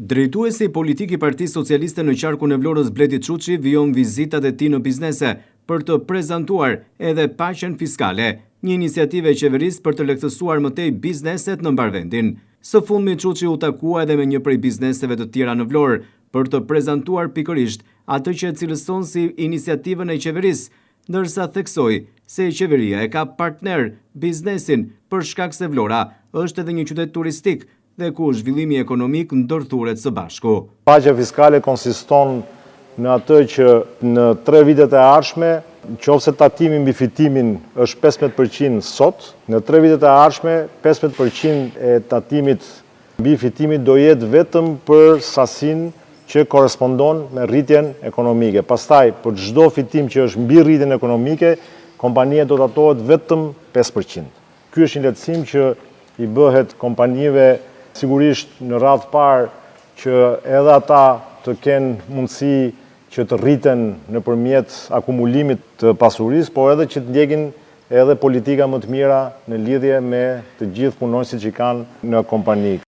Drejtuesi politik i Partisë Socialiste në qarkun e Vlorës Bleti Çuçi vijon vizitat e tij në biznese për të prezantuar edhe paqen fiskale, një iniciativë e qeverisë për të lehtësuar më tej bizneset në mbarvendin. Së fundmi Çuçi u takua edhe me një prej bizneseve të tjera në Vlorë për të prezantuar pikërisht atë që e cilëson si iniciativën e qeverisë, ndërsa theksoi se qeveria e ka partner biznesin për shkak se Vlora është edhe një qytet turistik dhe ku zhvillimi ekonomik ndërthuret së bashku. Paqja fiskale konsiston në atë që në 3 vitet e ardhshme, nëse tatimi mbi fitimin është 15% sot, në 3 vitet e ardhshme 15% e tatimit mbi fitimin do jetë vetëm për sasinë që korespondon me rritjen ekonomike. Pastaj, për çdo fitim që është mbi rritjen ekonomike, kompania do të tatohet vetëm 5%. Ky është një lehtësim që i bëhet kompanive sigurisht në radhë parë që edhe ata të kenë mundësi që të rriten nëpërmjet akumulimit të pasurisë, por edhe që të ndjekin edhe politika më të mira në lidhje me të gjithë punonësit që kanë në kompani.